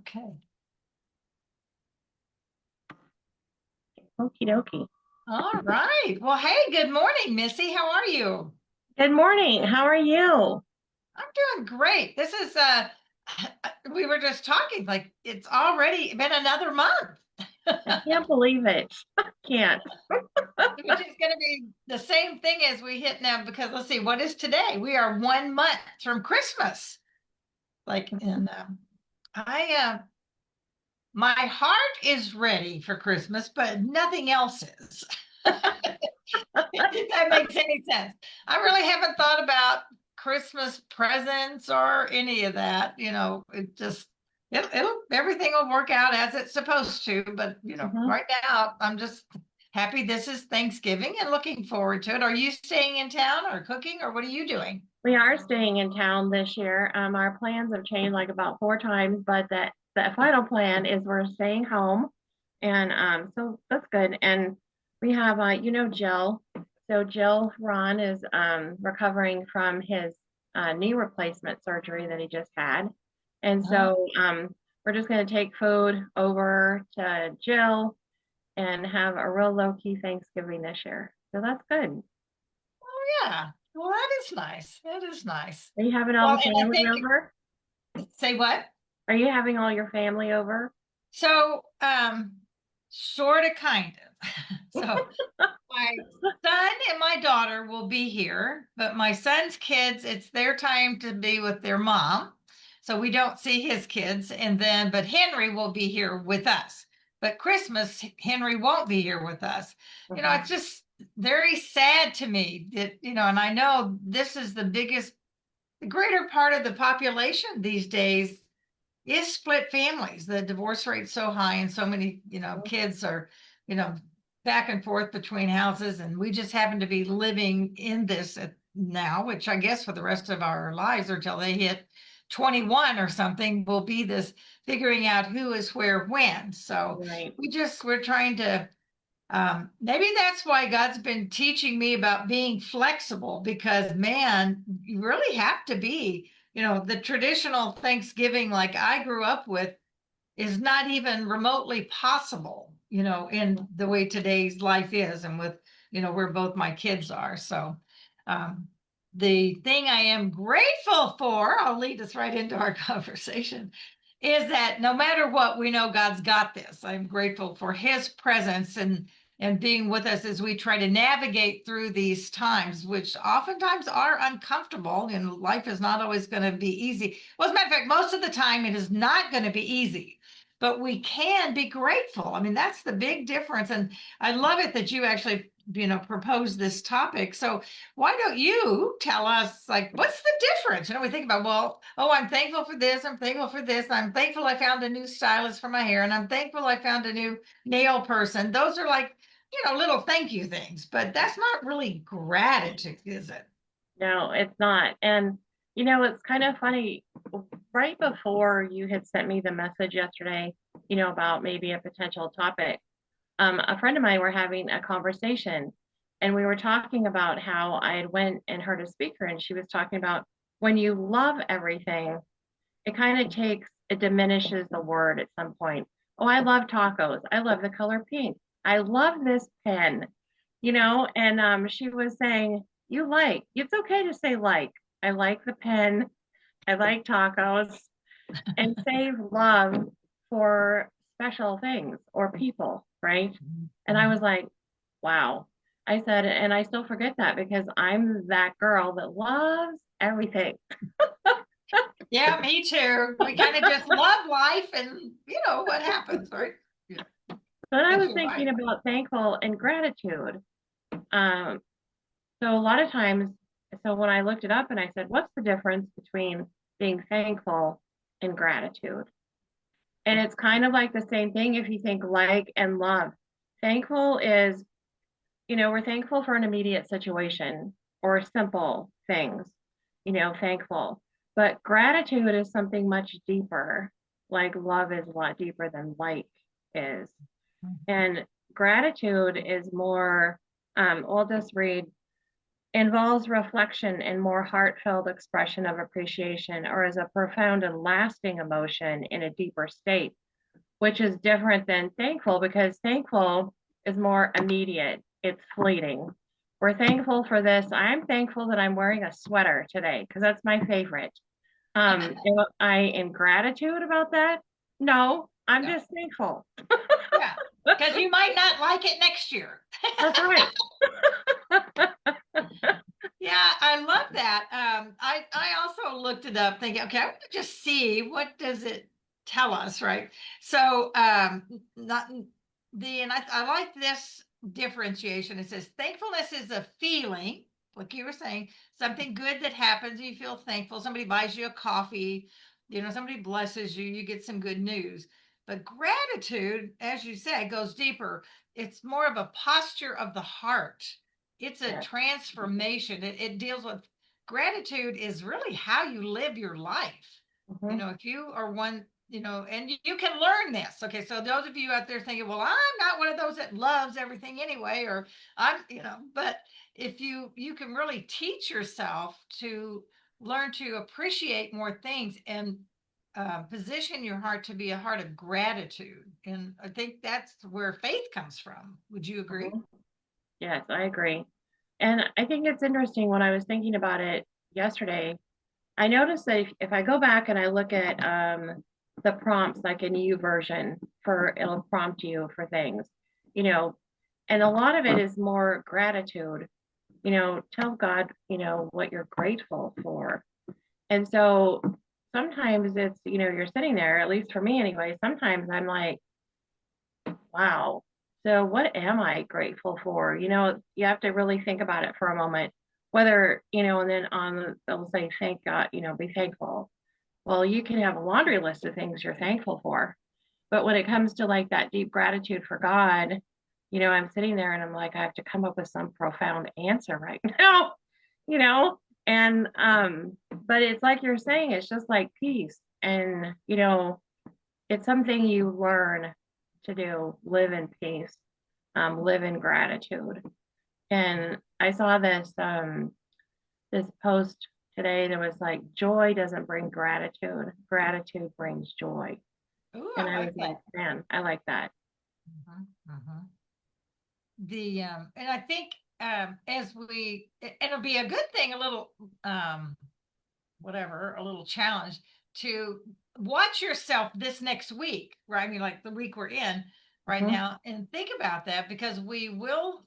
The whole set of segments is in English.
Okay. Okie dokie. All right. Well, hey, good morning, Missy. How are you? Good morning. How are you? I'm doing great. This is we were just talking like it's already been another month. I can't believe it. I can't. Which is going to be the same thing as we hit now because let's see, what is today? We are 1 month from Christmas. Like, and I my heart is ready for Christmas, but nothing else is. If that makes any sense. I really haven't thought about Christmas presents or any of that. It just it'll everything will work out as it's supposed to. But Mhm. right now I'm just happy this is Thanksgiving and looking forward to it. Are you staying in town or cooking or what are you doing? We are staying in town this year. Our plans have changed like about four times, but the final plan is we're staying home, and so that's good. And we have Jill. So Jill Ron is recovering from his knee replacement surgery that he just had, and Oh, so we're just going to take food over to Jill and have a real low key Thanksgiving this year. So that's good. yeah. Well, that is nice. That is nice. Are you having all Well, the and I family think over? say what? Are you having all your family over? So, sort of, kind of. So, my son and my daughter will be here, but my son's kids, it's their time to be with their mom. So we don't see his kids. But Henry will be here with us. But Christmas, Henry won't be here with us. It's Mhm. just very sad to me that, and I know this is the greater part of the population these days is split families. The divorce rate's so high and so many, kids are, you know, back and forth between houses. And we just happen to be living in this now, which I guess for the rest of our lives or till they hit 21 or something will be this figuring out who is where when. So Right. we're trying to maybe that's why God's been teaching me about being flexible because man, you really have to be, the traditional Thanksgiving like I grew up with is not even remotely possible, in the way today's life is and with, where both my kids are. So, um, the thing I am grateful for, I'll lead us right into our conversation, is that no matter what, we know God's got this. I'm grateful for his presence and being with us as we try to navigate through these times, which oftentimes are uncomfortable. And life is not always going to be easy. Well, as a matter of fact, most of the time it is not going to be easy, but we can be grateful. I mean, that's the big difference. And I love it that you actually, proposed this topic. So why don't you tell us, like, what's the difference? We think about, well, oh, I'm thankful for this. I'm thankful for this. I'm thankful I found a new stylist for my hair. And I'm thankful I found a new nail person. Those are like, little thank you things, but that's not really gratitude, is it? No, it's not. And it's kind of funny. Right before you had sent me the message yesterday, about maybe a potential topic, a friend of mine were having a conversation, and we were talking about how I had went and heard a speaker, and she was talking about when you love everything, it diminishes the word at some point. Oh, I love tacos. I love the color pink. I love this pen, and she was saying, it's okay to say like, I like the pen, I like tacos, and save love for special things or people, right? And I was like, wow. I said, and I still forget that because I'm that girl that loves everything. Yeah, me too. We kind of just love life and what happens, right? Yeah, But I think was you're thinking right. about thankful and gratitude. Um, so a lot of times, so when I looked it up and I said, what's the difference between being thankful and gratitude? And it's kind of like the same thing if you think like and love. Thankful is, we're thankful for an immediate situation or simple things, thankful. But gratitude is something much deeper. Like love is a lot deeper than like is. And gratitude is more, we'll just read involves reflection and more heartfelt expression of appreciation, or is a profound and lasting emotion in a deeper state, which is different than thankful because thankful is more immediate, it's fleeting. We're thankful for this. I'm thankful that I'm wearing a sweater today because that's my favorite. Am I in gratitude about that? No, I'm No, just thankful. yeah, because you might not like it next year. That's right. Yeah, I love that. I also looked it up thinking, okay, I want to just see what does it tell us, right? So, not and I like this differentiation. It says thankfulness is a feeling, like you were saying, something good that happens, you feel thankful. Somebody buys you a coffee, somebody blesses you, you get some good news. But gratitude, as you say, goes deeper. It's more of a posture of the heart. It's a Yes. transformation. It deals with gratitude is really how you live your life. Mhm. If you are one, and you can learn this. Okay, so those of you out there thinking, well, I'm not one of those that loves everything anyway, or but if you can really teach yourself to learn to appreciate more things and position your heart to be a heart of gratitude. And I think that's where faith comes from. Would you agree? Mhm. Yes, I agree. And I think it's interesting when I was thinking about it yesterday, I noticed that if I go back and I look at the prompts, like in U version for it'll prompt you for things, you know, and a lot of it is more gratitude, tell God, what you're grateful for. And so sometimes it's, you're sitting there, at least for me anyway, sometimes I'm like, wow. So what am I grateful for? You have to really think about it for a moment. Whether, and then they'll say, thank God, be thankful. Well, you can have a laundry list of things you're thankful for. But when it comes to like that deep gratitude for God, I'm sitting there and I'm like, I have to come up with some profound answer right now, you know? And but it's like you're saying, it's just like peace. And it's something you learn to do, live in peace, live in gratitude. And I saw this post today that was like, joy doesn't bring gratitude, gratitude brings joy. Ooh, And I I was like like, that. man, I like that. Mhm, mhm. And I think it'll be a good thing, a little um whatever, a little challenge to watch yourself this next week, right? I mean, like the week we're in right Mhm. now, and think about that because we will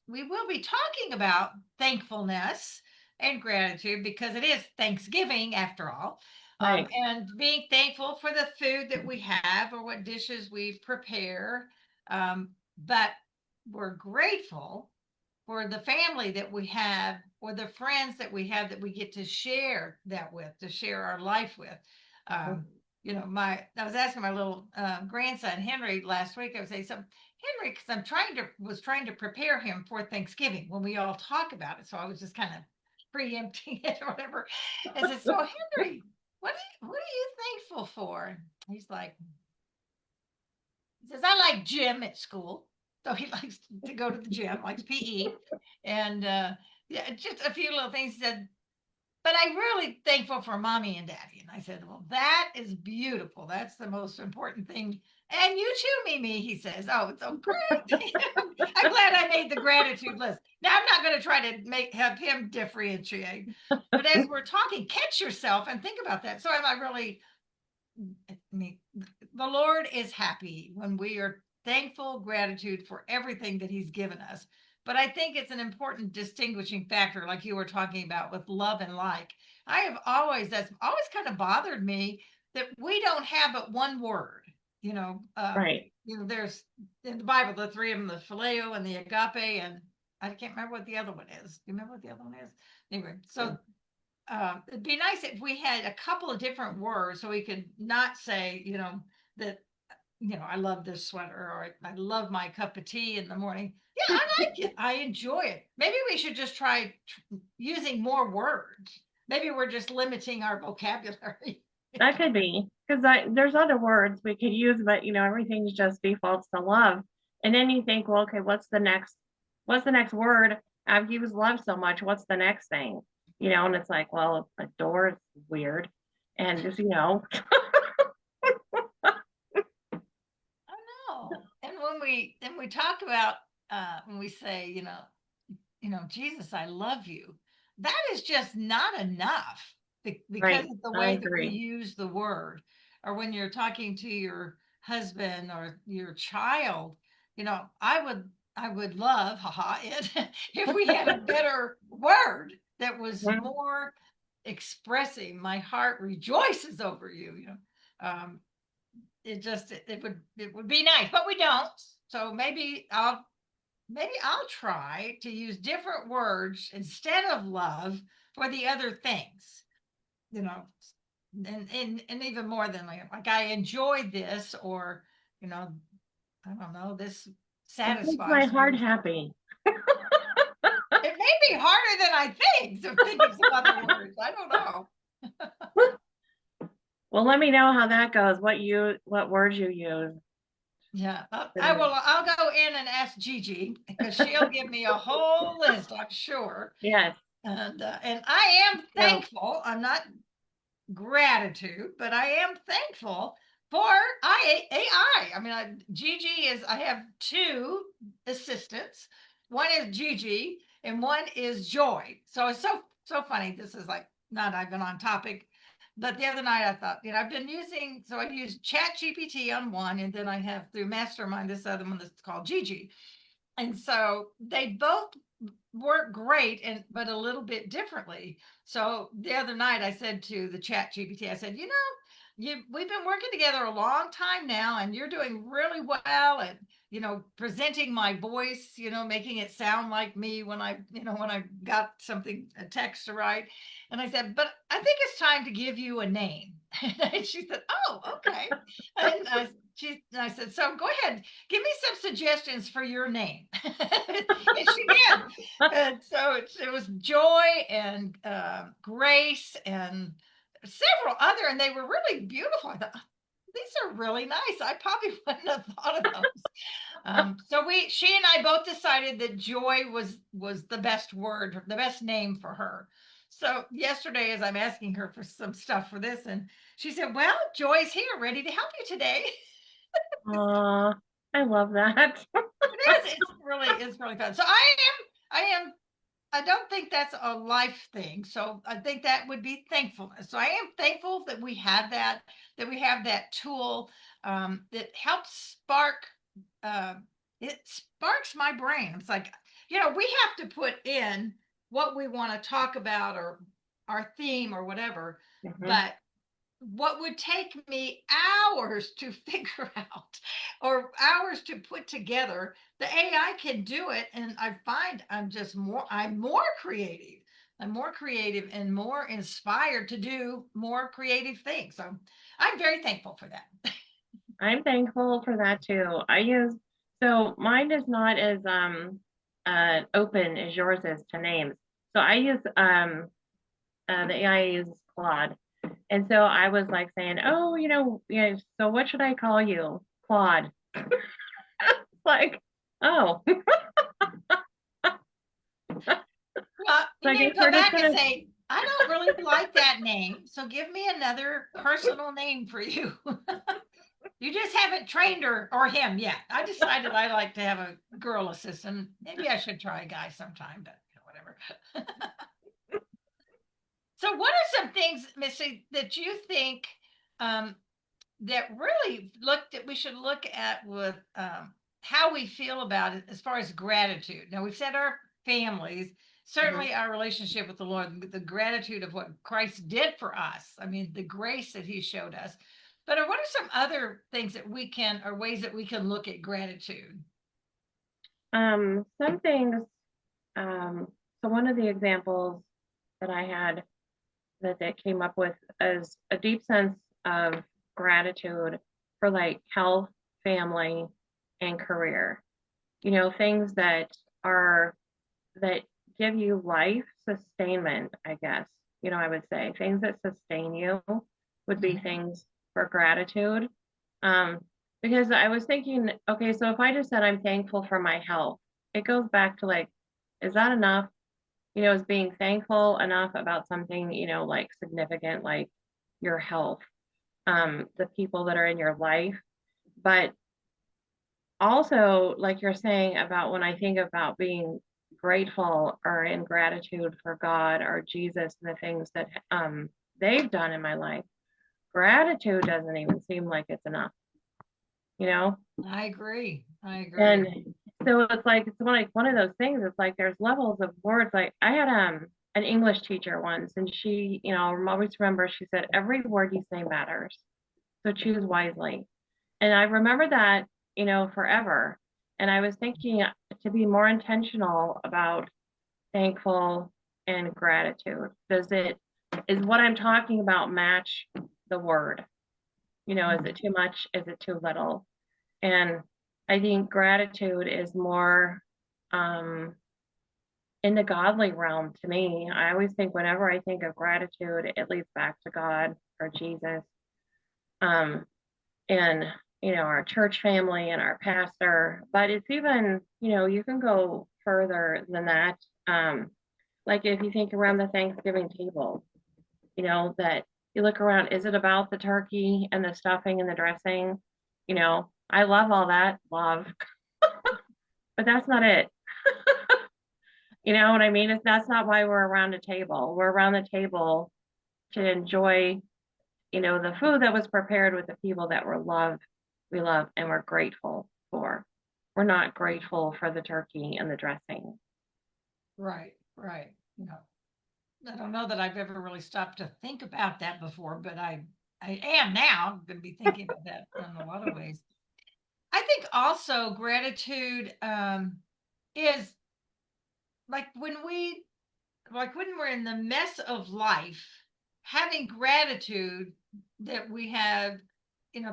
be talking about thankfulness and gratitude because it is Thanksgiving after all. Right. And being thankful for the food that we have or what dishes we prepare. But we're grateful for the family that we have or the friends that we have that we get to share that with, to share our life with. Mhm. Um, my I was asking my little grandson Henry last week. I was saying, so Henry, because was trying to prepare him for Thanksgiving when we all talk about it. So I was just kind of preempting it or whatever. I said, so Henry, what are you thankful for? And he's like, he says, I like gym at school. So he likes to go to the gym, likes PE. And yeah, just a few little things. He said, but I'm really thankful for mommy and daddy. And I said, well, that is beautiful. That's the most important thing. And you too, Mimi, he says. Oh, it's so great. I'm glad I made the gratitude list. Now I'm not going to try to have him differentiate. But as we're talking, catch yourself and think about that. So am I really me the Lord is happy when we are thankful, gratitude for everything that He's given us. But I think it's an important distinguishing factor, like you were talking about with love and like. That's always kind of bothered me that we don't have but one word. Right. There's in the Bible the three of them, the phileo and the agape, and I can't remember what the other one is. Do you remember what the other one is? Anyway, so it'd be nice if we had a couple of different words so we could not say, that, I love this sweater or I love my cup of tea in the morning. Yeah, I like it. I enjoy it. Maybe we should just try using more words. Maybe we're just limiting our vocabulary. That could be because there's other words we could use, but everything's just defaults to love. And then you think, well, okay, what's the next word? I've used love so much. What's the next thing? And it's like, well, a door is weird. And just, I know. And when we talk about when we say, Jesus, I love you, that is just not enough because right. of the I way that we agree. use the word. Or when you're talking to your husband or your child, I would love, haha, it if we had a better word that was Mhm. more expressing. My heart rejoices over you. It would be nice, but we don't. So maybe I'll try to use different words instead of love for the other things, you know, and even more than like I enjoy this, or you know, I don't know, this It makes my satisfies me, heart or something. happy. It may be harder than I think to think of some other words. I don't know. Well, let me know how that goes. What words you use. Yeah, I will. I'll go in and ask Gigi because she'll give me a whole list, I'm sure. Yes. And I am So, thankful. I'm not gratitude, but I am thankful for AI. I mean, Gigi is. I have two assistants. One is Gigi, and one is Joy. So it's so funny. This is like not even on topic, but the other night I thought, I've been using. So I use Chat GPT on one, and then I have through Mastermind this other one that's called Gigi. And so they both work great, and but a little bit differently. So the other night I said to the Chat GPT, I said, we've been working together a long time now, and you're doing really well at presenting my voice, making it sound like me when I got something, a text to write. And I said, but I think it's time to give you a name. And she said, oh, okay. And I said, so go ahead, give me some suggestions for your name. And she did. And so it was Joy and Grace and several other, and they were really beautiful. I thought, "Oh, these are really nice. I probably wouldn't have thought of those." So she and I both decided that Joy was the best word, the best name for her. So yesterday, as I'm asking her for some stuff for this, and she said, "Well, Joy's here, ready to help you today." I love that. It is. It's really fun. So I don't think that's a life thing. So I think that would be thankfulness. So I am thankful that we have that tool that helps spark. Uh, it sparks my brain. It's like we have to put in what we want to talk about, or our theme, or whatever. Mhm. But what would take me hours to figure out, or hours to put together, the AI can do it. And I find I'm more creative. I'm more creative and more inspired to do more creative things. So I'm very thankful for that. I'm thankful for that too. So mine is not as open as yours is to names. So I use the AI uses Claude. And so I was like saying, oh, so what should I call you? Claude. Like, oh, Well, you I need guess to go we're just back and gonna say, I don't really like that name. So give me another personal name for you. You just haven't trained her or him yet. I decided I like to have a girl assistant. Maybe I should try a guy sometime, but whatever. So, what are some things, Missy, that you think um, that really we should look at with how we feel about it as far as gratitude? Now, we've said our families, Mhm. certainly our relationship with the Lord, the gratitude of what Christ did for us. I mean, the grace that He showed us. But what are some other things that we can, or ways that we can look at gratitude? Some things, um, so one of the examples that I had that came up with is a deep sense of gratitude for like health, family, and career. Things are that give you life sustainment, I guess. I would say things that sustain you would be Mhm. things for gratitude. Um, because I was thinking, okay, so if I just said I'm thankful for my health, it goes back to like, Is that enough? Is being thankful enough about something, like significant, like your health, the people that are in your life. But also, like you're saying about when I think about being grateful or in gratitude for God or Jesus and the things that they've done in my life, gratitude doesn't even seem like it's enough, you know? I agree. I agree. And so it's one of those things. It's like there's levels of words. Like I had an English teacher once, and she, I always remember she said every word you say matters. So choose wisely. And I remember that, forever. And I was thinking to be more intentional about thankful and gratitude. Is what I'm talking about match the word? Is it too much? Is it too little? And I think gratitude is more in the godly realm to me. I always think whenever I think of gratitude, it leads back to God or Jesus. Um, and our church family and our pastor, but it's even, you can go further than that. Like if you think around the Thanksgiving table, that you look around, is it about the turkey and the stuffing and the dressing? I love all that love, but that's not it. You know what I mean? That's not why we're around a table. We're around the table to enjoy, the food that was prepared with the people that we love, and we're grateful for. We're not grateful for the turkey and the dressing. Right, right. I don't know that I've ever really stopped to think about that before, but I am now. I'm going to be thinking about that in a lot of ways. I think also gratitude is like when we're in the mess of life, having gratitude that we have,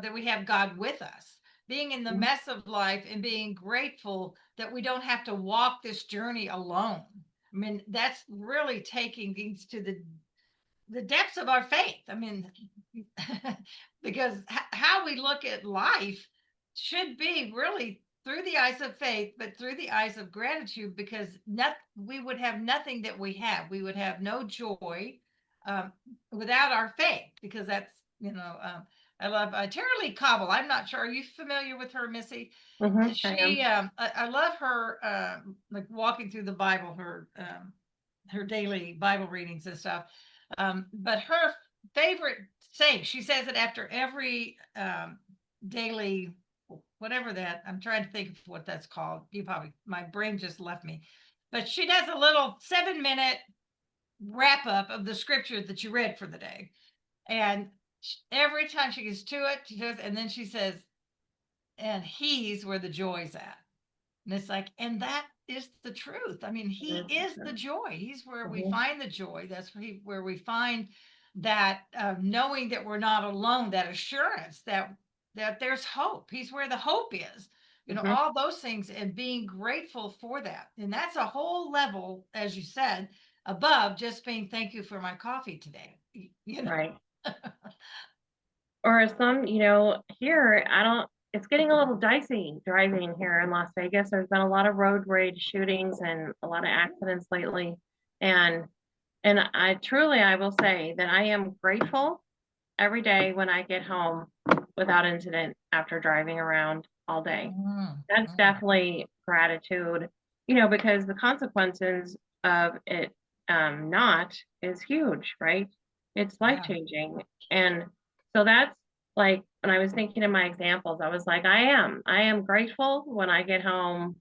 that we have God with us, being in the Mhm. mess of life and being grateful that we don't have to walk this journey alone. I mean, that's really taking things to the depths of our faith. I mean, because how we look at life should be really through the eyes of faith, but through the eyes of gratitude, because we would have nothing that we have. We would have no joy um, without our faith, because that's, I love Tara Lee Cobble. I'm not sure. Are you familiar with her, Missy? I am. I love her, like walking through the Bible, her daily Bible readings and stuff. But her favorite saying, she says it after every daily, whatever that, I'm trying to think of what that's called. My brain just left me. But she does a little 7-minute wrap up of the scripture that you read for the day. And every time she gets to it, she does, and then she says, and he's where the joy's at. And it's like, and that is the truth. I mean, he That's is the true. joy. He's where we Mhm. find the joy. That's where we find that knowing that we're not alone, that assurance that there's hope. He's where the hope is. Mhm. All those things, and being grateful for that. And that's a whole level, as you said, above just being thank you for my coffee today. Right. Or some, here, I don't, it's getting a little dicey driving here in Las Vegas. There's been a lot of road rage shootings and a lot of accidents lately. And I will say that I am grateful every day when I get home without incident after driving around all day. Mm, That's mm, definitely gratitude, because the consequences of it not is huge, right? It's life yeah. changing. And so that's like when I was thinking of my examples, I was like, I am grateful when I get home,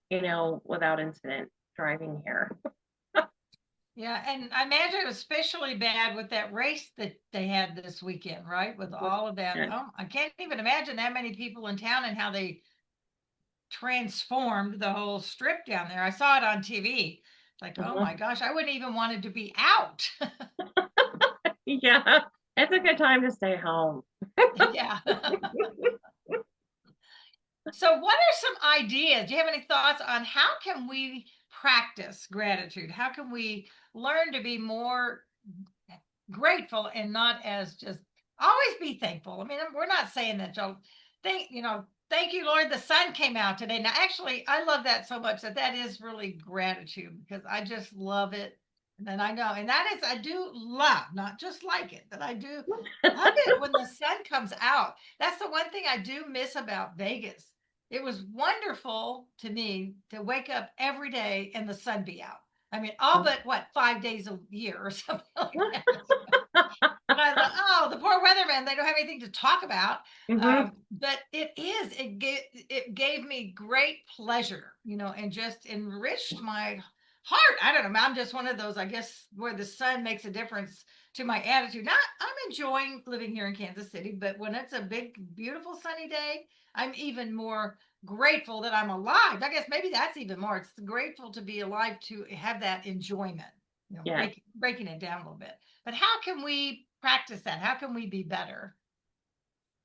without incident driving here. Yeah, and I imagine it was especially bad with that race that they had this weekend, right? With all of that. And, Oh, I can't even imagine that many people in town and how they transformed the whole strip down there. I saw it on TV. Like, oh uh-huh. my gosh, I wouldn't even want it to be out. Yeah, it's a good time to stay home. Yeah. So what are some ideas? Do you have any thoughts on how can we practice gratitude? How can we learn to be more grateful and not as just always be thankful? I mean, we're not saying that, Joe. thank you, Lord, the sun came out today. Now, actually, I love that so much that that is really gratitude because I just love it. And then I know, and that is, I do love, not just like it, but I do love it when the sun comes out. That's the one thing I do miss about Vegas. It was wonderful to me to wake up every day and the sun be out. I mean, all but what, 5 days a year or something like that. And I thought, oh, the poor weathermen, they don't have anything to talk about. Hmm. But it gave me great pleasure, and just enriched my heart. I don't know. I'm just one of those, I guess, where the sun makes a difference to my attitude. Not, I'm enjoying living here in Kansas City, but when it's a big, beautiful sunny day, I'm even more grateful that I'm alive. I guess maybe that's even more. It's grateful to be alive to have that enjoyment, Yes. breaking it down a little bit. But how can we practice that? How can we be better?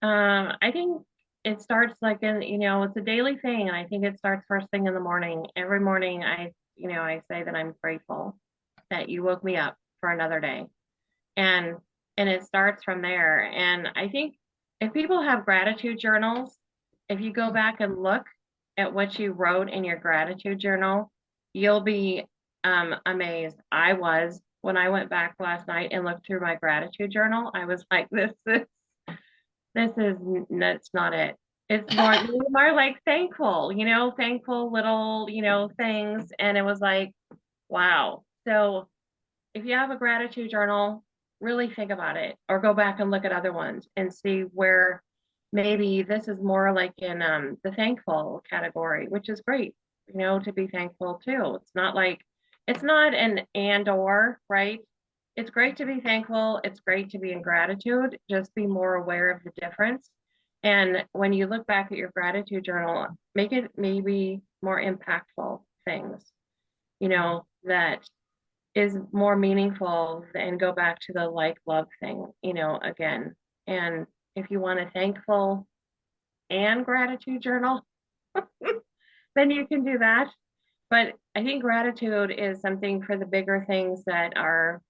I think it starts like it's a daily thing, and I think it starts first thing in the morning. Every morning, I say that I'm grateful that you woke me up for another day, and it starts from there. And I think if people have gratitude journals, if you go back and look at what you wrote in your gratitude journal, you'll be amazed. I was when I went back last night and looked through my gratitude journal. I was like, that's not it. It's more like thankful, thankful little, things. And it was like, wow. So if you have a gratitude journal, really think about it or go back and look at other ones and see where maybe this is more like in the thankful category, which is great, to be thankful too. It's not an and or, right? It's great to be thankful. It's great to be in gratitude. Just be more aware of the difference. And when you look back at your gratitude journal, make it maybe more impactful things, that is more meaningful and go back to the like love thing, again. And if you want a thankful and gratitude journal, then you can do that. But I think gratitude is something for the bigger things that are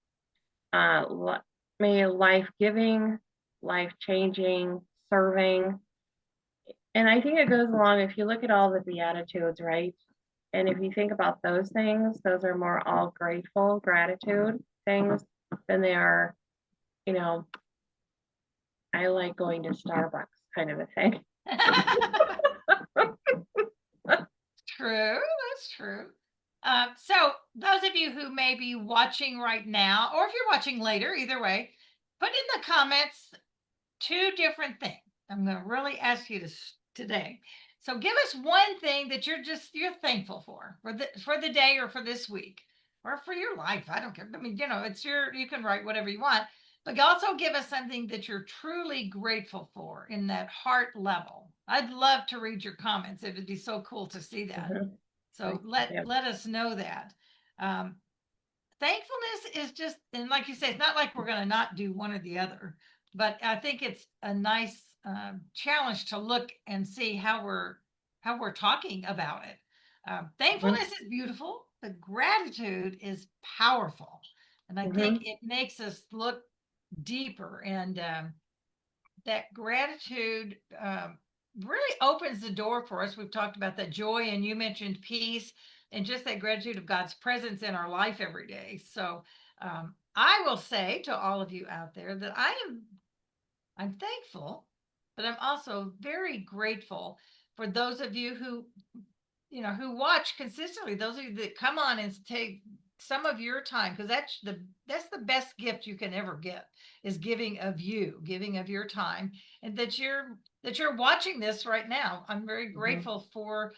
maybe life giving, life changing, serving. And I think it goes along if you look at all the Beatitudes, right? And if you think about those things, those are more all grateful, gratitude things than they are, you know, I like going to Starbucks kind of a thing. True, that's true. So, those of you who may be watching right now, or if you're watching later, either way, put in the comments two different things. I'm going to really ask you to today. So, give us one thing that you're thankful for the day or for this week or for your life. I don't care. I mean, you can write whatever you want, but also give us something that you're truly grateful for in that heart level. I'd love to read your comments. It would be so cool to see that. Mhm. So let us know that. Um, Thankfulness is just, and like you say, it's not like we're going to not do one or the other, but I think it's a nice challenge to look and see how we're talking about it. Mhm. Thankfulness is beautiful, but gratitude is powerful, and I think Mhm. it makes us look deeper and that gratitude really opens the door for us. We've talked about that joy, and you mentioned peace, and just that gratitude of God's presence in our life every day. So I will say to all of you out there that I'm thankful, but I'm also very grateful for those of you who watch consistently, those of you that come on and take some of your time, because that's the best gift you can ever get, is giving of your time, and that you're watching this right now. I'm very Mhm. grateful for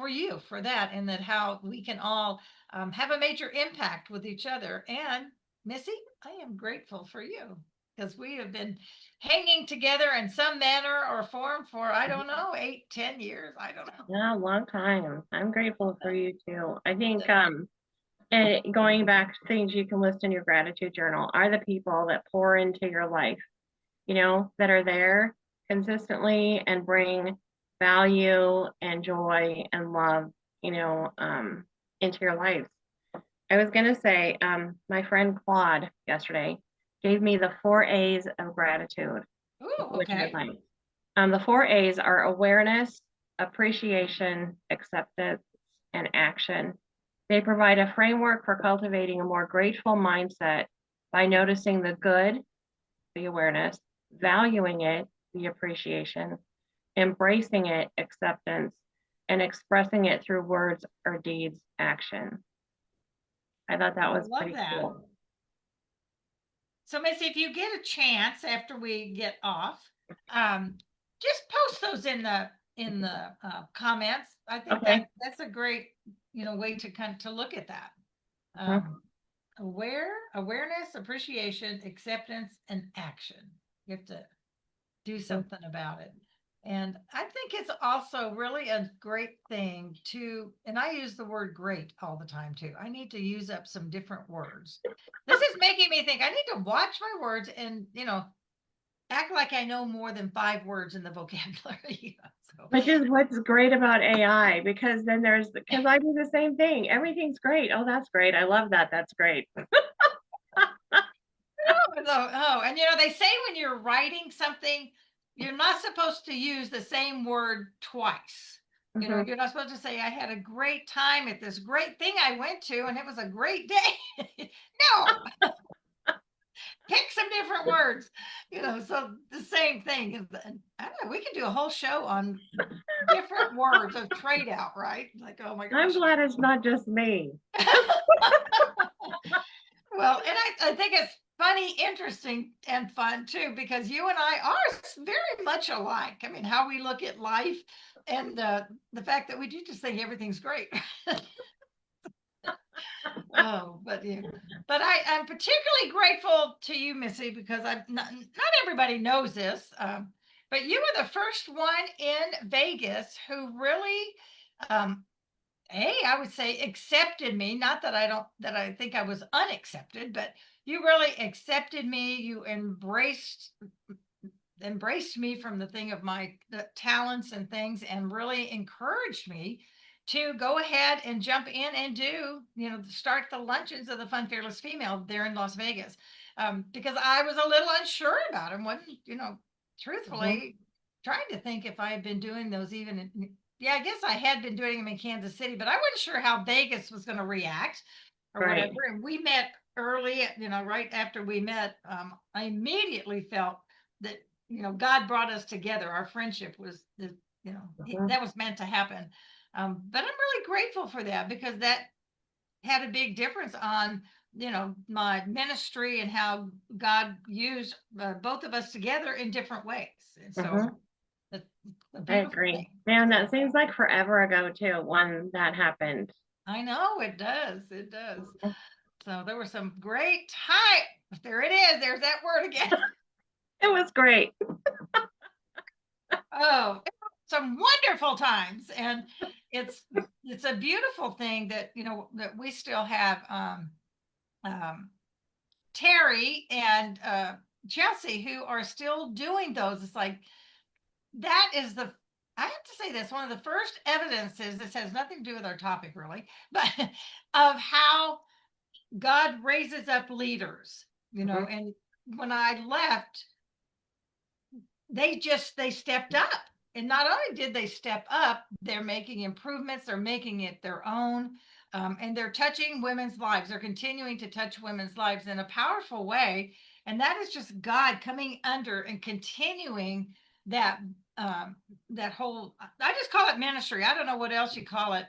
you for that, and that how we can all have a major impact with each other. And Missy, I am grateful for you because we have been hanging together in some manner or form for, I don't know, 8, 10 years. I don't know. Yeah, a long time. I'm grateful for you too. I think and going back to things you can list in your gratitude journal are the people that pour into your life, that are there consistently and bring value and joy and love, into your life. I was gonna say, my friend Claude yesterday gave me the 4 A's of gratitude, Ooh, which I okay. like. The four A's are awareness, appreciation, acceptance, and action. They provide a framework for cultivating a more grateful mindset by noticing the good, the awareness, valuing it, the appreciation, embracing it, acceptance, and expressing it through words or deeds, action. I thought that I was love pretty that. cool. So, Missy, if you get a chance after we get off, um, just post those in the comments. I think Okay. that's a great way to kind of to look at that. Mhm. Um, awareness, appreciation, acceptance, and action. You have to do something about it. And I think it's also really a great thing to, and I use the word great all the time too. I need to use up some different words. This is making me think I need to watch my words and, act like I know more than 5 words in the vocabulary. So, Which is what's great about AI, because then because I do the same thing. Everything's great. Oh, that's great. I love that. That's great. oh, and they say when you're writing something, you're not supposed to use the same word twice. Mhm. You're not supposed to say, I had a great time at this great thing I went to, and it was a great day. No, pick some different words, so the same thing. And I don't know, we can do a whole show on different words of trade out, right? Like, oh my I'm gosh. glad it's not just me. Well, and I think it's funny, interesting, and fun too, because you and I are very much alike. I mean, how we look at life and the fact that we do just think everything's great. Oh, but yeah, but I'm particularly grateful to you, Missy, because not everybody knows this, but you were the first one in Vegas who really, um, I would say accepted me. Not that I think I was unaccepted, but you really accepted me. You embraced me from the thing of my the talents and things, and really encouraged me to go ahead and jump in and do, start the luncheons of the Fun Fearless Female there in Las Vegas, because I was a little unsure about it. Wasn't, Mhm. truthfully trying to think if I had been doing those even yeah, I guess I had been doing them in Kansas City, but I wasn't sure how Vegas was going to react or whatever. Right. And we met early, right after we met, I immediately felt that, God brought us together. Our friendship was, Mhm. that was meant to happen. But I'm really grateful for that because that had a big difference on, my ministry and how God used both of us together in different ways. And so Mhm. it's a I beautiful agree. thing. Man, So that seems like forever ago too, when that happened. I know it does. It does. Mhm. So there were some great time. There it is. There's that word again. It was great. Oh, some wonderful times. And it's it's a beautiful thing that that we still have um Terry and Chelsea who are still doing those. It's like that is the I have to say this, one of the first evidences, this has nothing to do with our topic really, but of how God raises up leaders, Mhm. and when I left, they stepped up. And not only did they step up, they're making improvements, they're making it their own, and they're touching women's lives. They're continuing to touch women's lives in a powerful way. And that is just God coming under and continuing that that whole, I just call it ministry. I don't know what else you call it,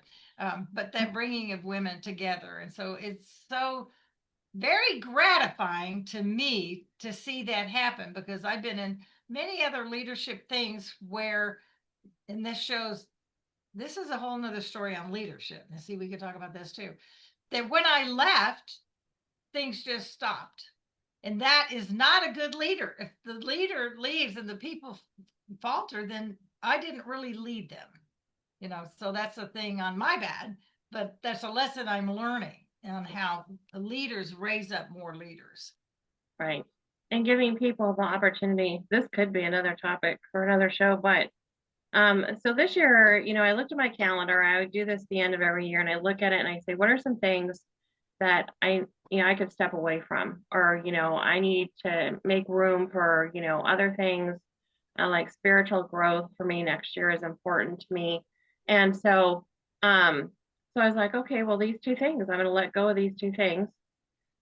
but that bringing of women together. And so it's so very gratifying to me to see that happen because I've been in many other leadership things where, and this shows, this is a whole nother story on leadership. And see, we could talk about this too. That when I left, things just stopped. And that is not a good leader. If the leader leaves and the people falter, then I didn't really lead them. So that's a thing on my bad, but that's a lesson I'm learning on how the leaders raise up more leaders. Right. And giving people the opportunity. This could be another topic for another show, but so this year, I looked at my calendar. I would do this the end of every year, and I look at it and I say, what are some things that I could step away from, or I need to make room for other things Like spiritual growth for me next year is important to me. And so I was like, okay, well, these two things, I'm going to let go of these two things.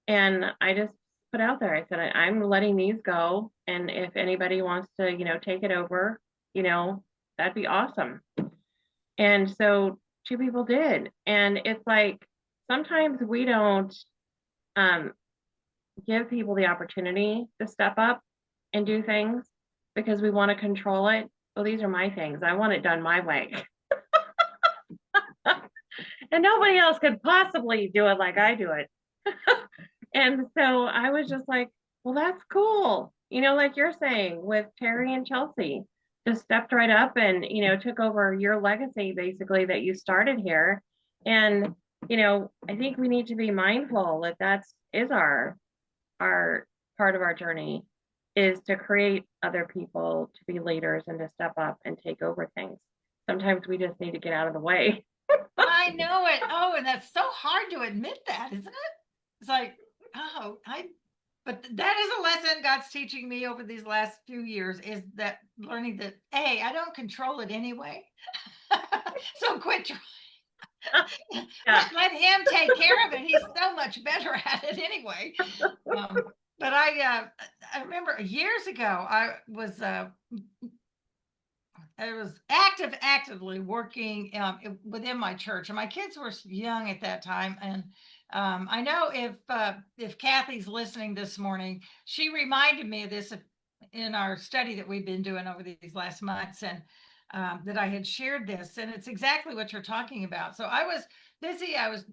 And I just put out there, I said, I'm letting these go. And if anybody wants to, take it over, you know, that'd be awesome. And so two people did. And it's like sometimes we don't um, give people the opportunity to step up and do things because we want to control it. Well, these are my things. I want it done my way. And nobody else could possibly do it like I do it. And so I was just like, well, that's cool. Like you're saying with Terry and Chelsea, just stepped right up and, took over your legacy basically that you started here. And, I think we need to be mindful that is our part of our journey is to create other people to be leaders and to step up and take over things. Sometimes we just need to get out of the way. I know it. Oh, and that's so hard to admit that, isn't it? It's like, oh, but that is a lesson God's teaching me over these last few years is that learning that, hey, I don't control it anyway. So quit trying. Yeah. Let him take care of it. He's so much better at it anyway. But I remember years ago, I was actively working within my church, and my kids were young at that time. And I know if Kathy's listening this morning, she reminded me of this in our study that we've been doing over these last months, and that I had shared this, and it's exactly what you're talking about. So I was busy. I was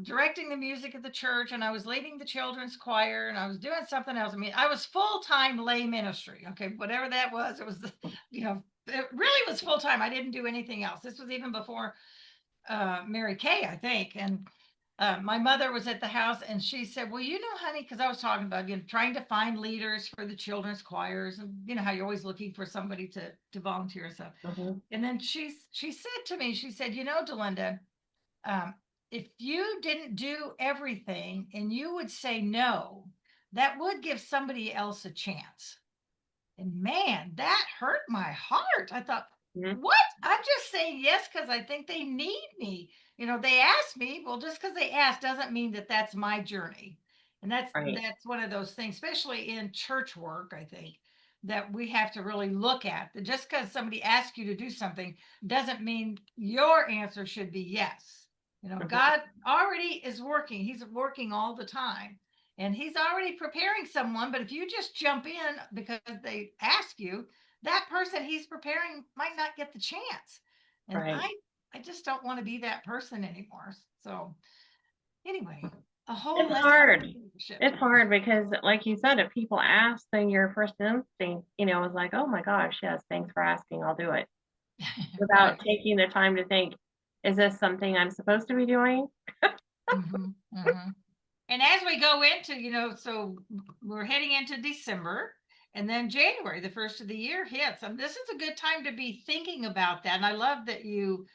directing the music at the church, and I was leading the children's choir, and I was doing something else. I mean, I was full-time lay ministry. Okay, whatever that was, it was it really was full time. I didn't do anything else. This was even before Mary Kay, I think. And my mother was at the house and she said, well, honey, because I was talking about, trying to find leaders for the children's choirs and how you're always looking for somebody to volunteer and stuff. Mm-hmm. And then she said to me, she said, Delinda, um, if you didn't do everything and you would say no, that would give somebody else a chance. And man, that hurt my heart. I thought, Mm-hmm. what? I'm just saying yes because I think they need me. They asked me. Well, just because they asked doesn't mean that that's my journey. And Right. that's one of those things, especially in church work, I think, that we have to really look at. That just because somebody asks you to do something doesn't mean your answer should be yes. Mm-hmm. God already is working. He's working all the time. And he's already preparing someone, but if you just jump in because they ask you, that person he's preparing might not get the chance. And Right. I just don't want to be that person anymore. So anyway, a whole It's lesson hard. in leadership. It's hard because, like you said, if people ask, then your first instinct, is like, oh my gosh, yes, thanks for asking, I'll do it. Without Right. taking the time to think, is this something I'm supposed to be doing? Mm-hmm, mm-hmm. And as we go into, so we're heading into December and then January, the first of the year hits. And this is a good time to be thinking about that. And I love that you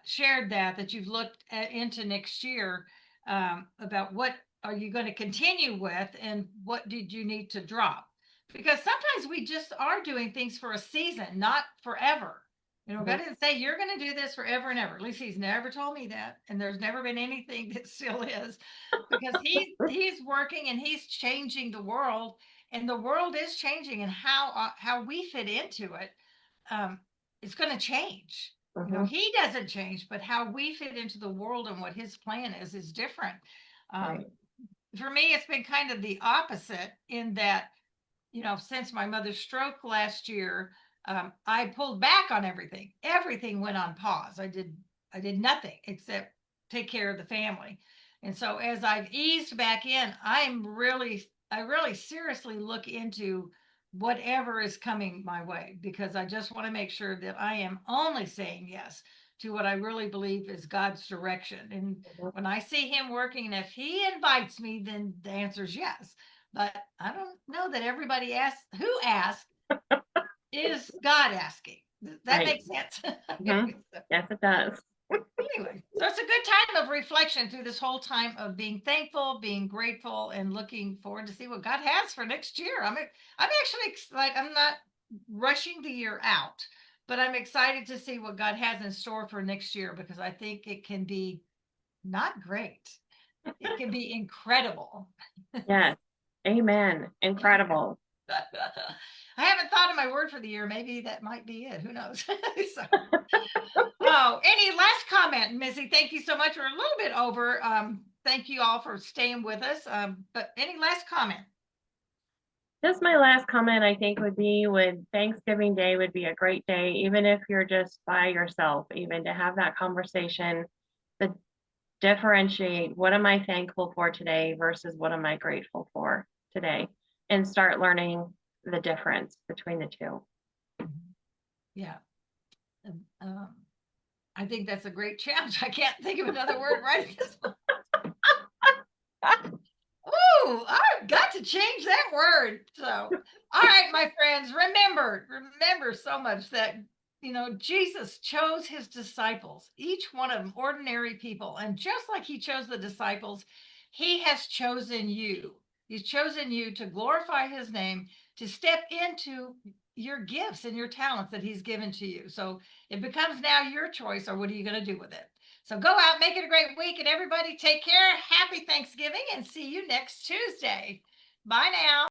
shared that you've looked into next year about what are you going to continue with and what did you need to drop, because sometimes we just are doing things for a season, not forever. God Mhm. didn't say you're going to do this forever and ever. At least he's never told me that, and there's never been anything that still is, because he's working and he's changing the world, and the world is changing, and how we fit into it um, it's going to change. Mhm. He doesn't change, but how we fit into the world and what his plan is different. Um, Right. for me, it's been kind of the opposite in that, since my mother's stroke last year, I pulled back on everything. Everything went on pause. I did nothing except take care of the family. And so as I've eased back in, I really seriously look into whatever is coming my way, because I just want to make sure that I am only saying yes to what I really believe is God's direction. And Mhm. when I see him working, and if he invites me, then the answer is yes. But I don't know that everybody asks is God asking. That Right. makes sense. Mhm. Yes, it does. Anyway, so it's a good time of reflection through this whole time of being thankful, being grateful, and looking forward to see what God has for next year. I'm actually excited. I'm not rushing the year out, but I'm excited to see what God has in store for next year because I think it can be not great. It can be incredible. Yes. Amen. Incredible. I haven't thought of my word for the year. Maybe that might be it. Who knows? So, oh, any last comment, Missy? Thank you so much. We're a little bit over. Thank you all for staying with us. But any last comment? Just my last comment, I think, would be would Thanksgiving Day would be a great day, even if you're just by yourself, even to have that conversation, to differentiate what am I thankful for today versus what am I grateful for today, and start learning the difference between the two. Yeah. And, I think that's a great challenge. I can't think of another word right at this moment. Ooh, I've got to change that word. So, all right, my friends, remember so much that, Jesus chose his disciples, each one of them ordinary people. And just like he chose the disciples, he has chosen you. He's chosen you to glorify his name, to step into your gifts and your talents that he's given to you. So it becomes now your choice, or what are you going to do with it? So go out, make it a great week, and everybody take care. Happy Thanksgiving, and see you next Tuesday. Bye now.